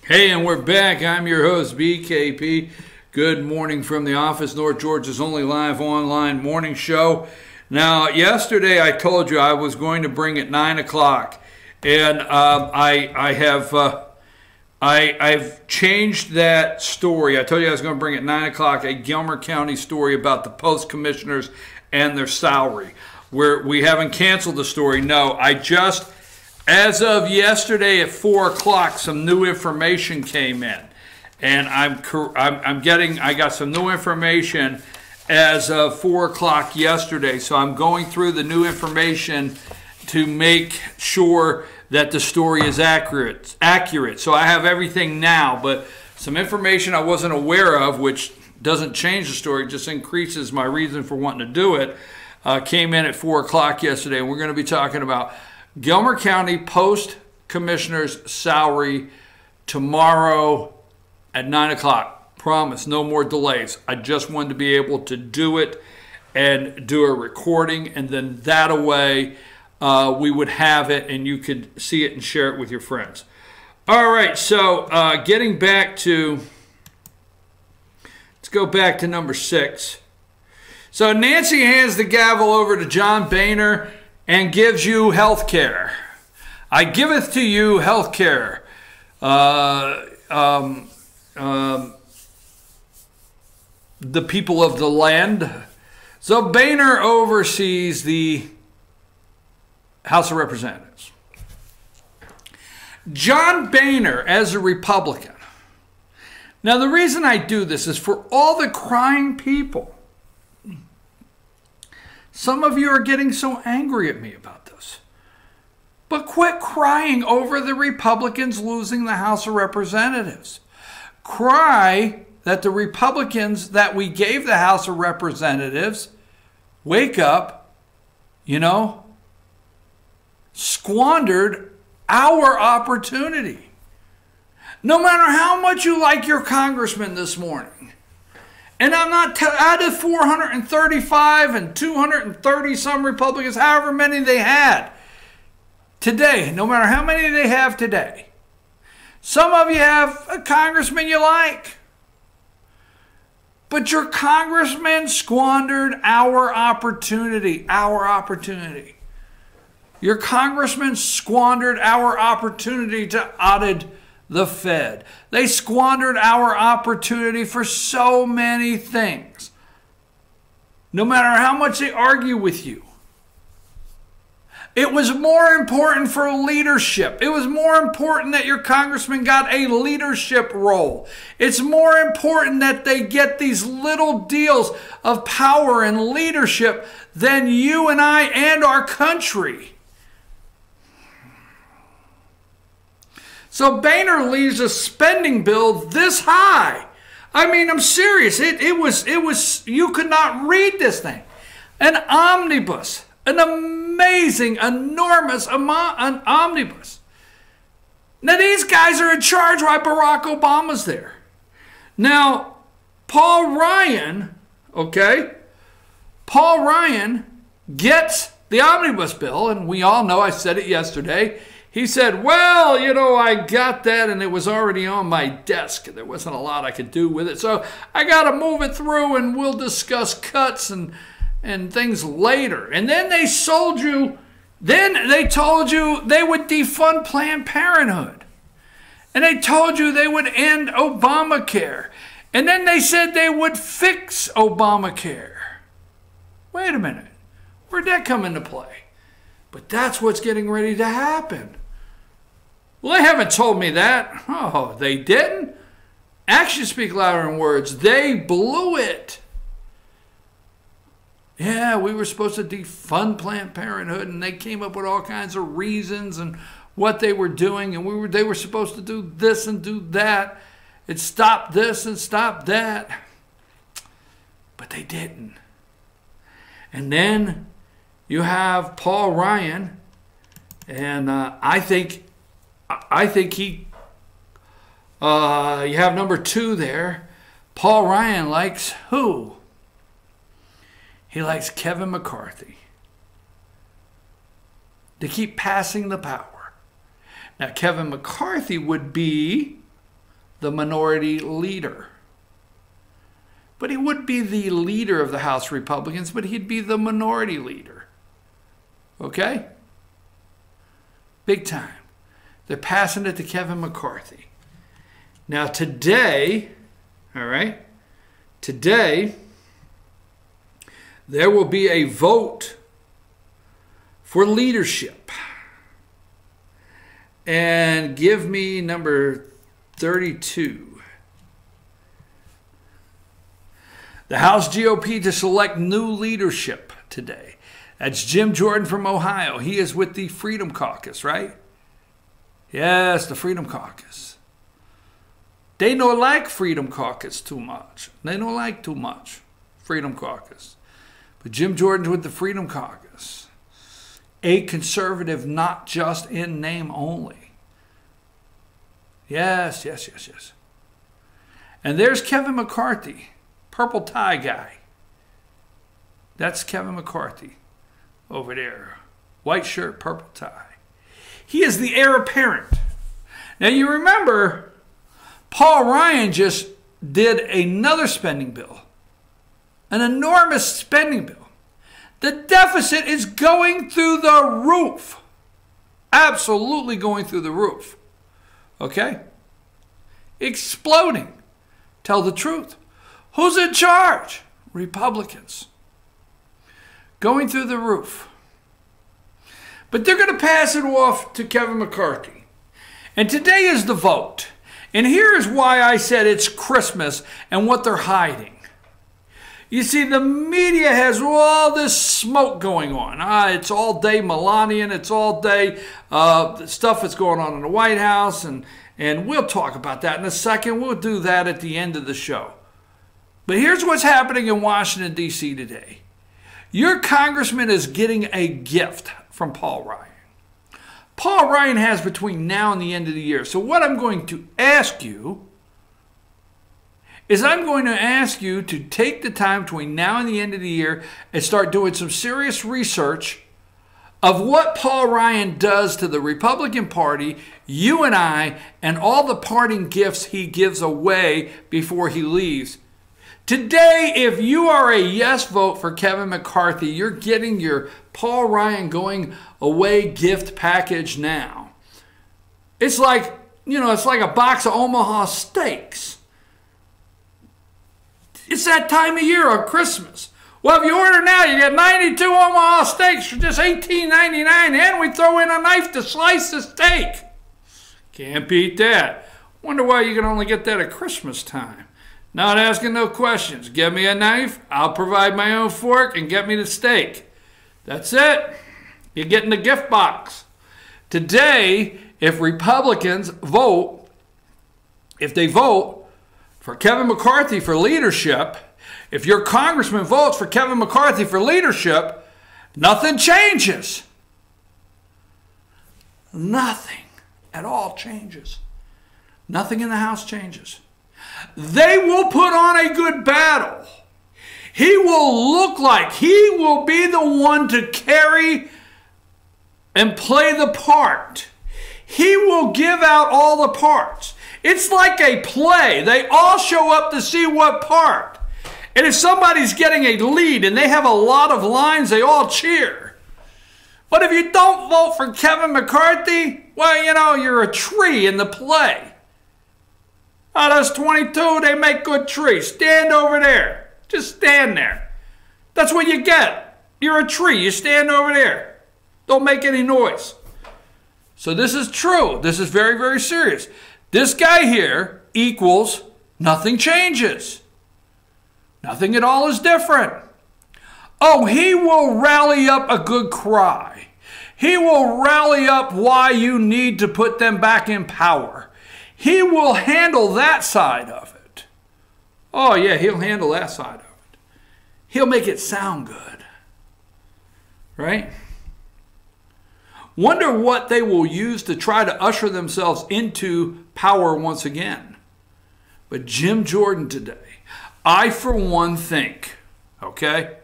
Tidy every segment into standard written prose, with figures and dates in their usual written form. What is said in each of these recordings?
Hey, and we're back. I'm your host, BKP. Good morning from the office, North Georgia's only live online morning show. Now, yesterday I told you I was going to bring at 9 o'clock, and I've changed that story. I told you I was going to bring at 9 o'clock a Gilmer County story about the post commissioners and their salary. We haven't canceled the story. No, as of yesterday at 4 o'clock, some new information came in, and I got some new information as of 4 o'clock yesterday. So I'm going through the new information to make sure that the story is accurate. So I have everything now, but some information I wasn't aware of, which doesn't change the story, just increases my reason for wanting to do it, came in at 4 o'clock yesterday. And we're going to be talking about Gilmer County Post Commissioner's salary tomorrow at 9 o'clock. Promise, no more delays. I just wanted to be able to do it and do a recording, and then that way we would have it and you could see it and share it with your friends. All right, so getting back to, let's go back to number 6. So Nancy hands the gavel over to John Boehner and gives you health care. I giveth to you health care. The people of the land. So Boehner oversees the House of Representatives. John Boehner as a Republican. Now the reason I do this is for all the crying people. Some of you are getting so angry at me about this. But quit crying over the Republicans losing the House of Representatives. Cry that the Republicans that we gave the House of Representatives wake up, squandered our opportunity. No matter how much you like your congressman this morning. And I'm not out of 435 and 230 some Republicans, however many they had today, no matter how many they have today. Some of you have a congressman you like. But your congressman squandered our opportunity. Our opportunity. Your congressman squandered our opportunity to audit the Fed. They squandered our opportunity for so many things. No matter how much they argue with you. It was more important for leadership. It was more important that your congressman got a leadership role. It's more important that they get these little deals of power and leadership than you and I and our country. So Boehner leaves a spending bill this high. I mean, I'm serious. It was, you could not read this thing. An omnibus. An amazing, enormous an omnibus. Now, these guys are in charge while Barack Obama's there. Now, Paul Ryan gets the omnibus bill, and we all know, I said it yesterday, he said, well, I got that, and it was already on my desk. There wasn't a lot I could do with it, so I got to move it through, and we'll discuss cuts and things later. And then they told you they would defund Planned Parenthood. And they told you they would end Obamacare. And then they said they would fix Obamacare. Wait a minute. Where'd that come into play? But that's what's getting ready to happen. Well, they haven't told me that. Oh, they didn't? Actions speak louder than words. They blew it. Yeah, we were supposed to defund Planned Parenthood, and they came up with all kinds of reasons and what they were doing, and they were supposed to do this and do that, and stop this and stop that. But they didn't. And then you have Paul Ryan, and I think he, you have number 2 there. Paul Ryan likes who? He likes Kevin McCarthy. To keep passing the power. Now, Kevin McCarthy would be the minority leader. But he would be the leader of the House Republicans, but he'd be the minority leader. Okay? Big time. They're passing it to Kevin McCarthy. Now today, all right, today, there will be a vote for leadership. And give me number 32. The House GOP to select new leadership today. That's Jim Jordan from Ohio. He is with the Freedom Caucus, right? Yes, the Freedom Caucus. They don't like Freedom Caucus too much. They don't like too much Freedom Caucus. But Jim Jordan's with the Freedom Caucus. A conservative, not just in name only. Yes, yes, yes, yes. And there's Kevin McCarthy, purple tie guy. That's Kevin McCarthy over there. White shirt, purple tie. He is the heir apparent. Now you remember, Paul Ryan just did another spending bill. An enormous spending bill. The deficit is going through the roof. Absolutely going through the roof. Okay? Exploding. Tell the truth. Who's in charge? Republicans. Going through the roof. But they're going to pass it off to Kevin McCarthy. And today is the vote. And here is why I said it's Christmas and what they're hiding. You see, the media has all this smoke going on. It's all day Melania, it's all day stuff that's going on in the White House. And we'll talk about that in a second. We'll do that at the end of the show. But here's what's happening in Washington, D.C. today. Your congressman is getting a gift from Paul Ryan. Paul Ryan has between now and the end of the year. So what I'm going to ask you is I'm going to ask you to take the time between now and the end of the year and start doing some serious research of what Paul Ryan does to the Republican Party, you and I, and all the parting gifts he gives away before he leaves. Today, if you are a yes vote for Kevin McCarthy, you're getting your Paul Ryan going away gift package now. It's like, it's like a box of Omaha steaks. It's that time of year on Christmas. Well, if you order now, you get 92 Omaha steaks for just $18.99, and we throw in a knife to slice the steak. Can't beat that. Wonder why you can only get that at Christmas time. Not asking no questions. Give me a knife, I'll provide my own fork, and get me the steak. That's it. You're getting the gift box. Today, if Republicans vote, if they vote for Kevin McCarthy for leadership, if your congressman votes for Kevin McCarthy for leadership, nothing changes. Nothing at all changes. Nothing in the House changes. They will put on a good battle. He will look like he will be the one to carry and play the part. He will give out all the parts. It's like a play. They all show up to see what part. And if somebody's getting a lead and they have a lot of lines, they all cheer. But if you don't vote for Kevin McCarthy, well, you're a tree in the play. Oh, those 22, they make good trees. Stand over there. Just stand there. That's what you get. You're a tree. You stand over there. Don't make any noise. So this is true. This is very, very serious. This guy here equals nothing changes. Nothing at all is different. Oh, he will rally up a good cry. He will rally up why you need to put them back in power. He will handle that side of it. Oh, yeah, he'll handle that side of it. He'll make it sound good. Right? Wonder what they will use to try to usher themselves into power once again. But Jim Jordan today, I for one think, okay?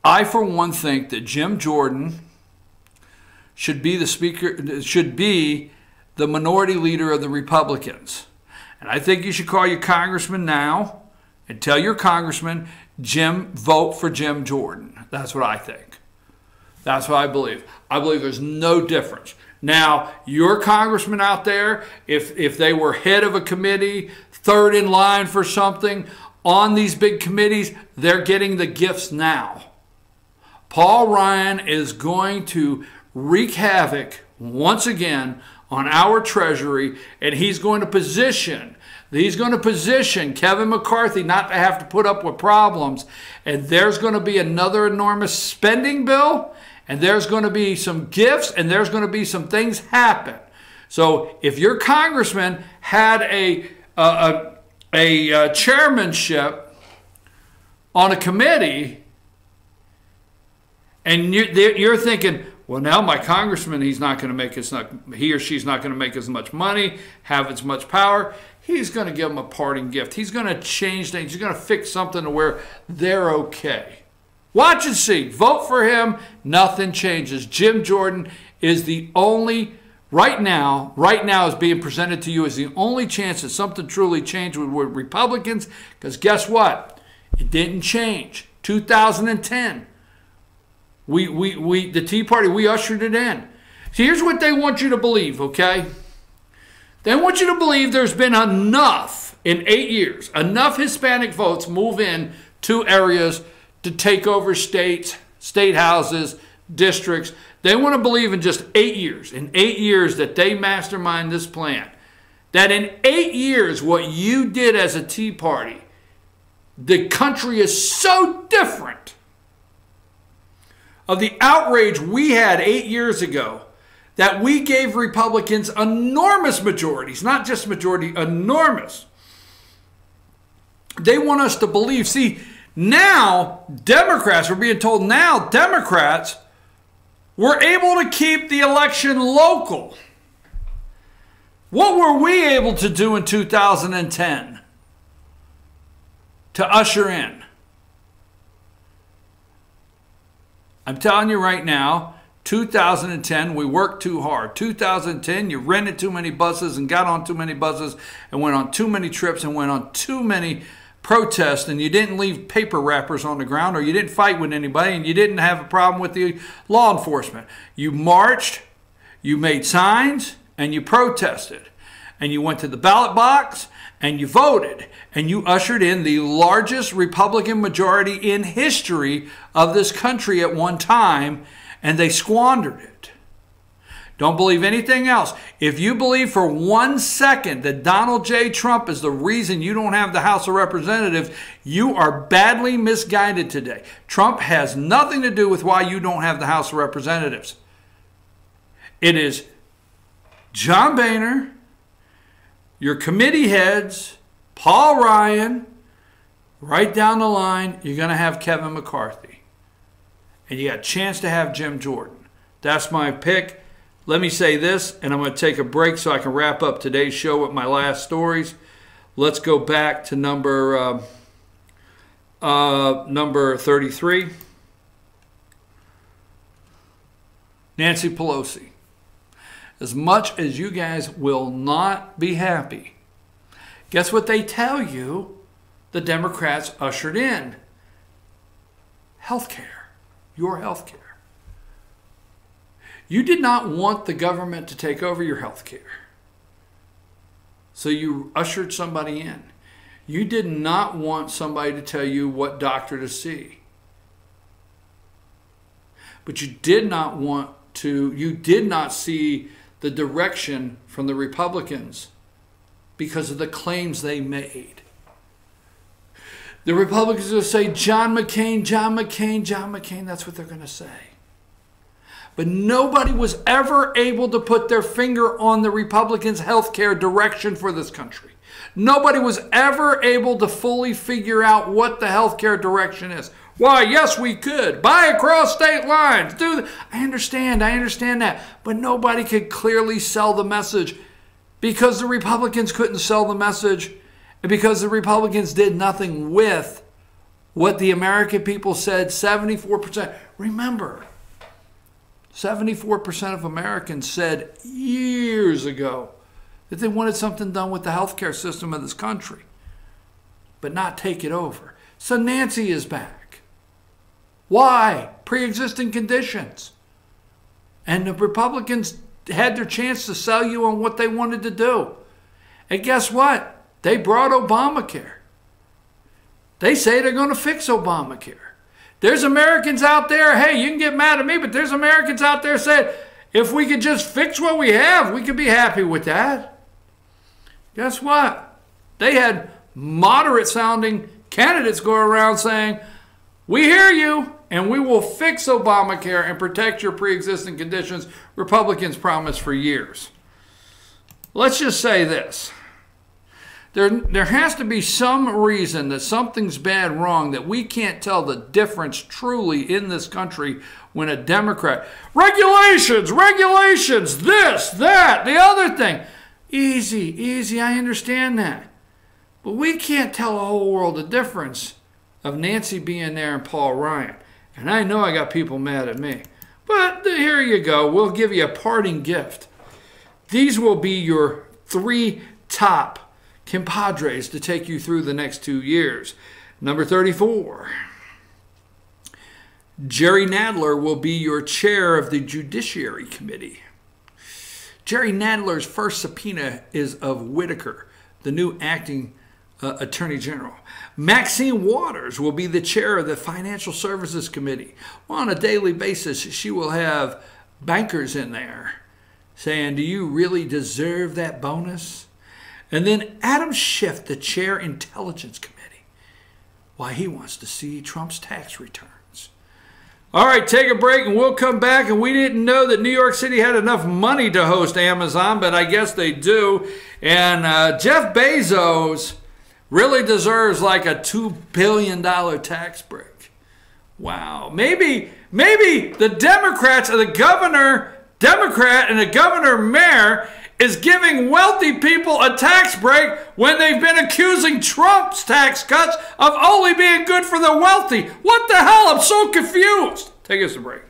I for one think that Jim Jordan should be the speaker, should be the minority leader of the Republicans. And I think you should call your congressman now and tell your congressman, Jim, vote for Jim Jordan. That's what I think. That's what I believe. I believe there's no difference. Now, your congressman out there, if they were head of a committee, third in line for something on these big committees, they're getting the gifts now. Paul Ryan is going to wreak havoc once again on our Treasury, and he's going to position Kevin McCarthy not to have to put up with problems. And there's going to be another enormous spending bill, and there's going to be some gifts, and there's going to be some things happen. So if your congressman had a chairmanship on a committee, and you're thinking, well, now my congressman, he or she's not going to make as much money, have as much power. He's going to give them a parting gift. He's going to change things. He's going to fix something to where they're okay. Watch and see. Vote for him. Nothing changes. Jim Jordan is the only, right now is being presented to you as the only chance that something truly changed with Republicans, because guess what? It didn't change. 2010. The Tea Party, we ushered it in. So here's what they want you to believe, okay? They want you to believe there's been enough in 8 years, enough Hispanic votes move in to areas to take over states, state houses, districts. They want to believe in just 8 years, that they mastermind this plan. That in 8 years, what you did as a Tea Party, the country is so different of the outrage we had 8 years ago, that we gave Republicans enormous majorities, not just majority, enormous. They want us to believe. See, now Democrats, we're being told now Democrats were able to keep the election local. What were we able to do in 2010 to usher in? I'm telling you right now, 2010, we worked too hard. 2010, you rented too many buses and got on too many buses and went on too many trips and went on too many protests, and you didn't leave paper wrappers on the ground, or you didn't fight with anybody, and you didn't have a problem with the law enforcement. You marched, you made signs, and you protested. And you went to the ballot box, and you voted, and you ushered in the largest Republican majority in history of this country at one time, and they squandered it. Don't believe anything else. If you believe for 1 second that Donald J. Trump is the reason you don't have the House of Representatives, you are badly misguided today. Trump has nothing to do with why you don't have the House of Representatives. It is John Boehner, your committee heads, Paul Ryan, right down the line, you're going to have Kevin McCarthy. And you got a chance to have Jim Jordan. That's my pick. Let me say this, and I'm going to take a break so I can wrap up today's show with my last stories. Let's go back to number 33. Nancy Pelosi. As much as you guys will not be happy, guess what they tell you the Democrats ushered in? Healthcare. Your health care. You did not want the government to take over your health care. So you ushered somebody in. You did not want somebody to tell you what doctor to see. But you did not see the direction from the Republicans because of the claims they made. The Republicans will say, John McCain, John McCain, John McCain. That's what they're going to say. But nobody was ever able to put their finger on the Republicans' health care direction for this country. Nobody was ever able to fully figure out what the health care direction is. Why, yes, we could. Buy across state lines. I understand that. But nobody could clearly sell the message because the Republicans couldn't sell the message. And because the Republicans did nothing with what the American people said, 74%. Remember, 74% of Americans said years ago that they wanted something done with the healthcare system of this country, but not take it over. So Nancy is back. Why? Pre-existing conditions. And the Republicans had their chance to sell you on what they wanted to do. And guess what? They brought Obamacare. They say they're going to fix Obamacare. There's Americans out there, hey, you can get mad at me, but there's Americans out there saying, if we could just fix what we have, we could be happy with that. Guess what? They had moderate-sounding candidates go around saying, we hear you, and we will fix Obamacare and protect your pre-existing conditions Republicans promised for years. Let's just say this. There has to be some reason that something's bad wrong, that we can't tell the difference truly in this country when a Democrat, regulations, this, that, the other thing. Easy, I understand that. But we can't tell the whole world the difference of Nancy being there and Paul Ryan. And I know I got people mad at me. But here you go. We'll give you a parting gift. These will be your 3 top compadres to take you through the next 2 years. Number 34. Jerry Nadler will be your chair of the Judiciary Committee. Jerry Nadler's first subpoena is of Whitaker, the new acting Attorney General. Maxine Waters will be the chair of the Financial Services Committee. Well, on a daily basis, she will have bankers in there saying, do you really deserve that bonus? And then Adam Schiff, the chair Intelligence Committee. Why, he wants to see Trump's tax returns. All right, take a break and we'll come back. And we didn't know that New York City had enough money to host Amazon, but I guess they do. And Jeff Bezos really deserves like a $2 billion tax break. Wow. Maybe the Democrats and the Democrat and the governor-mayor is giving wealthy people a tax break when they've been accusing Trump's tax cuts of only being good for the wealthy. What the hell? I'm so confused. Take us a break.